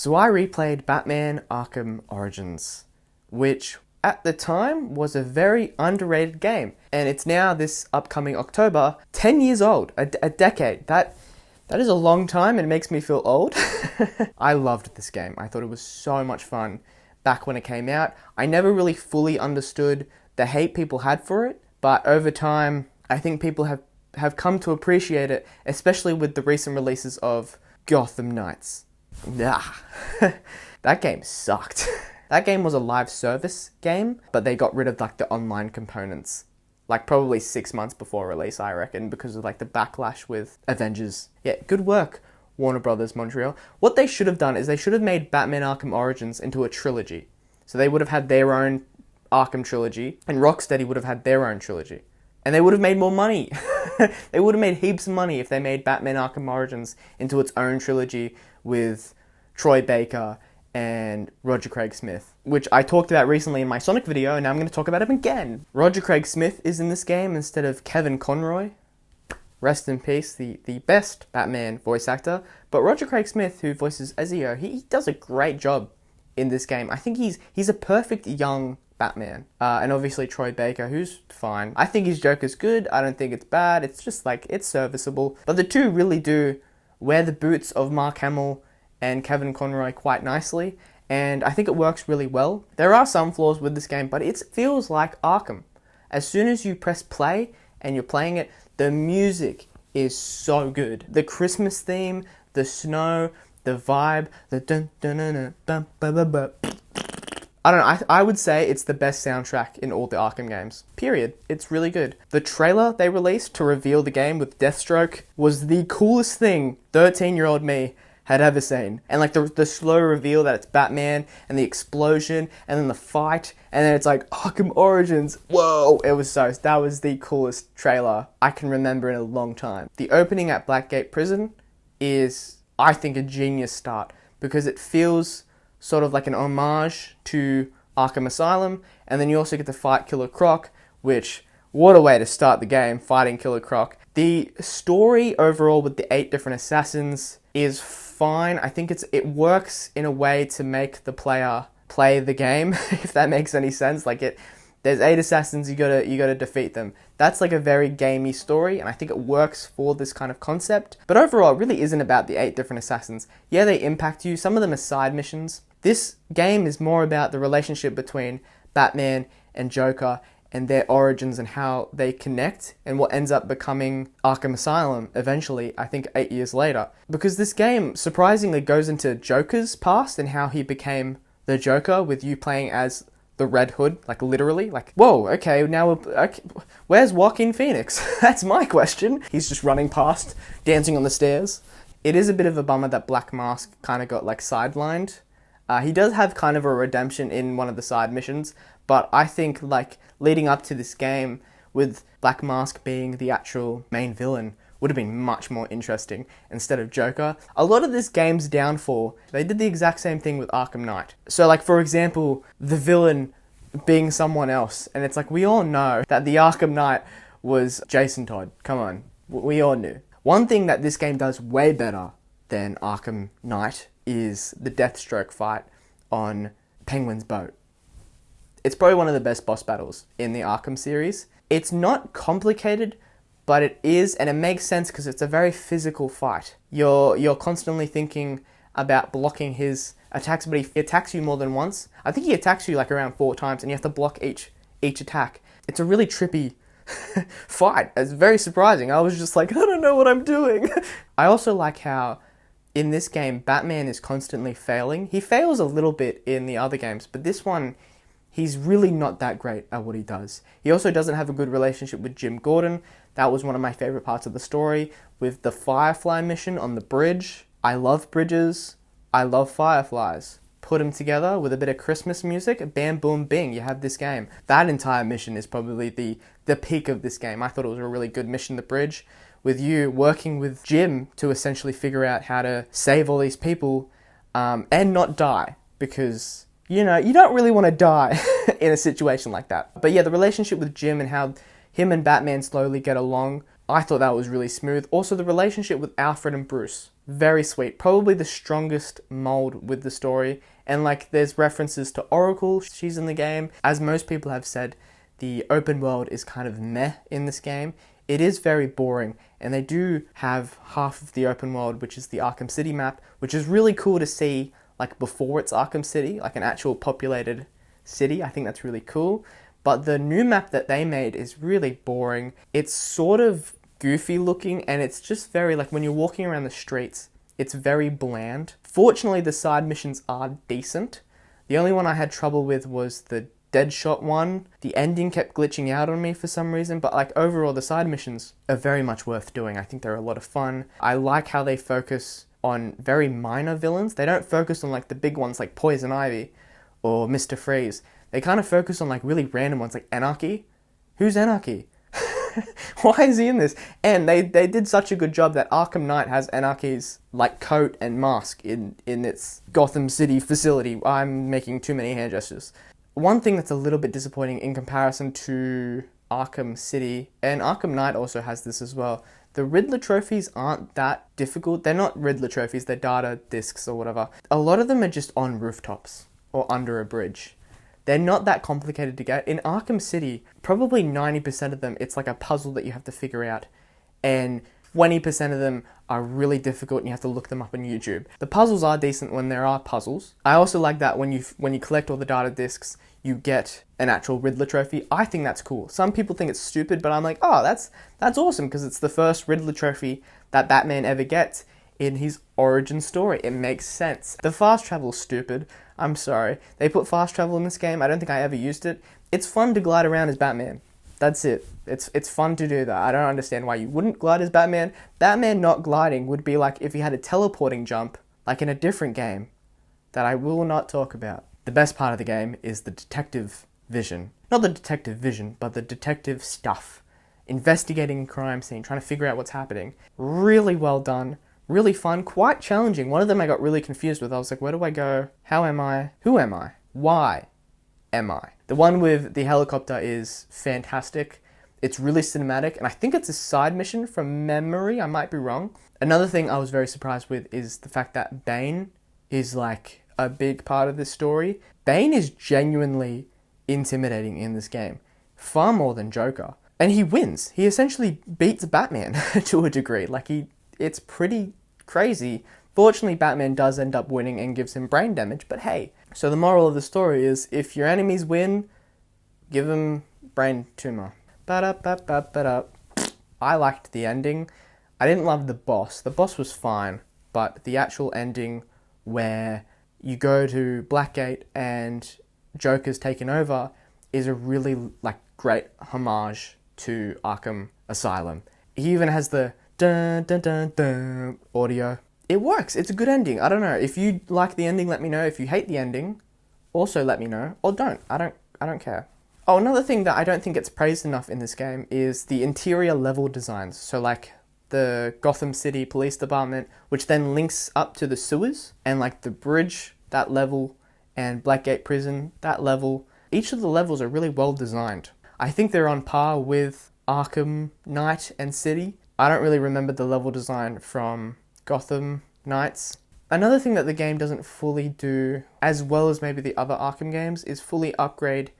So I replayed Batman Arkham Origins, which at the time was a very underrated game. And it's now, this upcoming October, 10 years old, a decade. That is a long time and it makes me feel old. I loved this game. I thought it was so much fun back when it came out. I never really fully understood the hate people had for it, but over time, I think people have come to appreciate it, especially with the recent releases of Gotham Knights. That game sucked. That game was a live service game, but they got rid of like the online components, like probably 6 months before release, I reckon, because of like the backlash with Avengers. Yeah, good work, Warner Brothers Montreal. What they should have done is they should have made Batman Arkham Origins into a trilogy. So they would have had their own Arkham trilogy, and Rocksteady would have had their own trilogy. And they would have made more money. They would have made heaps of money if they made Batman Arkham Origins into its own trilogy with Troy Baker and Roger Craig Smith, which I talked about recently in my Sonic video, and now I'm going to talk about him again. Roger Craig Smith is in this game instead of Kevin Conroy. Rest in peace, the best Batman voice actor. But Roger Craig Smith, who voices Ezio, he does a great job in this game. I think he's a perfect young Batman. And obviously Troy Baker, who's fine. I think his Joker's good. I don't think it's bad. It's just like, it's serviceable. But the two really do wear the boots of Mark Hamill and Kevin Conroy quite nicely, and I think it works really well. There are some flaws with this game, but it feels like Arkham. As soon as you press play and you're playing it, the music is so good. The Christmas theme, the snow, the vibe, the dun dun dun dun bum ba ba ba. I don't know, I would say it's the best soundtrack in all the Arkham games. Period. It's really good. The trailer they released to reveal the game with Deathstroke was the coolest thing 13-year-old me had ever seen. And like the slow reveal that it's Batman, and the explosion, and then the fight, and then it's like Arkham Origins. Whoa! That was the coolest trailer I can remember in a long time. The opening at Blackgate Prison is, I think, a genius start, because it feels sort of like an homage to Arkham Asylum, and then you also get to fight Killer Croc, which, what a way to start the game, fighting Killer Croc. The story overall with the 8 different assassins is fine. I think it works in a way to make the player play the game, if that makes any sense. Like there's 8 assassins, you gotta defeat them. That's like a very gamey story, and I think it works for this kind of concept. But overall, it really isn't about the 8 different assassins. Yeah, they impact you. Some of them are side missions. This game is more about the relationship between Batman and Joker, and their origins and how they connect, and what ends up becoming Arkham Asylum eventually, I think 8 years later. Because this game surprisingly goes into Joker's past and how he became the Joker, with you playing as the Red Hood, like literally. Like, whoa, okay, where's Joaquin Phoenix? That's my question. He's just running past, dancing on the stairs. It is a bit of a bummer that Black Mask kind of got like sidelined. He does have kind of a redemption in one of the side missions, but I think like leading up to this game, with Black Mask being the actual main villain, would have been much more interesting instead of Joker. A lot of this game's downfall, they did the exact same thing with Arkham Knight. So like, for example, the villain being someone else, and it's like, we all know that the Arkham Knight was Jason Todd. Come on, we all knew. One thing that this game does way better than Arkham Knight is the Deathstroke fight on Penguin's boat. It's probably one of the best boss battles in the Arkham series. It's not complicated, but it is, and it makes sense because it's a very physical fight. You're constantly thinking about blocking his attacks, but he attacks you more than once. I think he attacks you like around 4 times, and you have to block each attack. It's a really trippy fight. It's very surprising. I was just like, I don't know what I'm doing. I also like how in this game, Batman is constantly failing. He fails a little bit in the other games, but this one, he's really not that great at what he does. He also doesn't have a good relationship with Jim Gordon. That was one of my favorite parts of the story, with the Firefly mission on the bridge. I love bridges. I love fireflies. Put them together with a bit of Christmas music, bam, boom, bing, you have this game. That entire mission is probably the peak of this game. I thought it was a really good mission, the bridge, with you working with Jim to essentially figure out how to save all these people and not die, because, you know, you don't really want to die in a situation like that. But yeah, the relationship with Jim and how him and Batman slowly get along I thought that was really smooth. Also, the relationship with Alfred and Bruce, very sweet. Probably the strongest mold with the story. And like, there's references to Oracle, she's in the game. As most people have said, the open world is kind of meh in this game. It is very boring, and they do have half of the open world, which is the Arkham City map, which is really cool to see, like, before it's Arkham City, like an actual populated city. I think that's really cool. But the new map that they made is really boring. It's sort of goofy looking, and it's just very, like, when you're walking around the streets, it's very bland. Fortunately, the side missions are decent. The only one I had trouble with was the Deadshot one. The ending kept glitching out on me for some reason, but like, overall the side missions are very much worth doing. I think they're a lot of fun. I like how they focus on very minor villains. They don't focus on like the big ones like Poison Ivy or Mr. Freeze. They kind of focus on like really random ones like Anarchy. Who's Anarchy? Why is he in this? And they did such a good job that Arkham Knight has Anarchy's like coat and mask in its Gotham City facility. I'm making too many hand gestures. One thing that's a little bit disappointing in comparison to Arkham City, and Arkham Knight also has this as well, the Riddler trophies aren't that difficult. They're not Riddler trophies, they're data discs or whatever. A lot of them are just on rooftops or under a bridge. They're not that complicated to get. In Arkham City, probably 90% of them, it's like a puzzle that you have to figure out, and 20% of them are really difficult and you have to look them up on YouTube. The puzzles are decent when there are puzzles. I also like that when you collect all the data discs, you get an actual Riddler trophy. I think that's cool. Some people think it's stupid, but I'm like, oh, that's awesome, because it's the first Riddler trophy that Batman ever gets in his origin story. It makes sense. The fast travel's stupid. I'm sorry. They put fast travel in this game. I don't think I ever used it. It's fun to glide around as Batman. That's it. It's fun to do that. I don't understand why you wouldn't glide as Batman. Batman not gliding would be like if he had a teleporting jump, like in a different game, that I will not talk about. The best part of the game is the detective vision. Not the detective vision, but the detective stuff. Investigating a crime scene, trying to figure out what's happening. Really well done. Really fun. Quite challenging. One of them I got really confused with. I was like, where do I go? How am I? Who am I? Why am I? The one with the helicopter is fantastic. It's really cinematic, and I think it's a side mission from memory. I might be wrong. Another thing I was very surprised with is the fact that Bane is like a big part of this story. Bane is genuinely intimidating in this game, far more than Joker. And he wins. He essentially beats Batman to a degree. It's pretty crazy. Fortunately, Batman does end up winning and gives him brain damage, but hey. So the moral of the story is, if your enemies win, give them brain tumor. Ba-da-ba-ba-ba-da. I liked the ending. I didn't love the boss. The boss was fine, but the actual ending where you go to Blackgate and Joker's taken over is a really great homage to Arkham Asylum. He even has the dun dun dun dun audio. It works. It's a good ending. I don't know. If you like the ending, let me know. If you hate the ending, also let me know. Or don't. I don't care. Oh, another thing that I don't think gets praised enough in this game is the interior level designs. So like the Gotham City Police Department, which then links up to the sewers, and like the bridge, that level, and Blackgate Prison, that level. Each of the levels are really well designed. I think they're on par with Arkham Knight and City. I don't really remember the level design from Gotham Knights. Another thing that the game doesn't fully do, as well as maybe the other Arkham games, is fully upgrade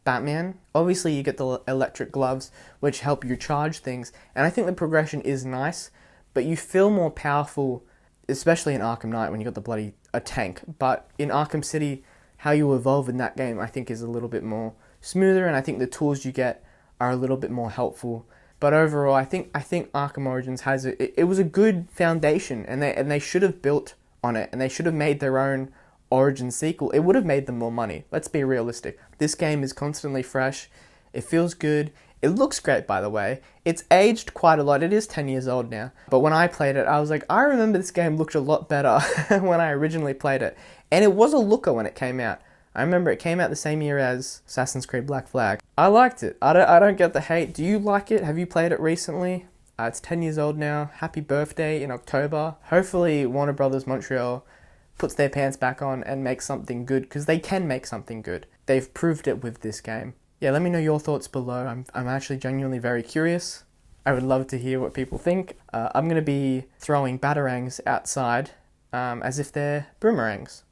Batman. Obviously you get the electric gloves, which help you charge things, and I think the progression is nice, but you feel more powerful, especially in Arkham Knight when you got a tank. But in Arkham City, how you evolve in that game I think is a little bit more smoother, and I think the tools you get are a little bit more helpful. But overall, I think Arkham Origins has it was a good foundation, and they should have built on it, and they should have made their own Origin sequel. It would have made them more money. Let's be realistic. This game is constantly fresh. It feels good. It looks great, by the way. It's aged quite a lot. It is 10 years old now. But when I played it, I was like, I remember this game looked a lot better when I originally played it. And it was a looker when it came out. I remember it came out the same year as Assassin's Creed Black Flag. I liked it. I don't get the hate. Do you like it? Have you played it recently? It's 10 years old now. Happy birthday in October. Hopefully Warner Brothers Montreal puts their pants back on and makes something good, because they can make something good. They've proved it with this game. Yeah, let me know your thoughts below. I'm actually genuinely very curious. I would love to hear what people think. I'm going to be throwing batarangs outside as if they're boomerangs.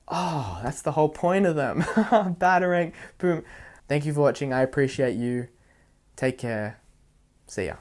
Oh, that's the whole point of them. Batarang, boom. Thank you for watching. I appreciate you. Take care. See ya.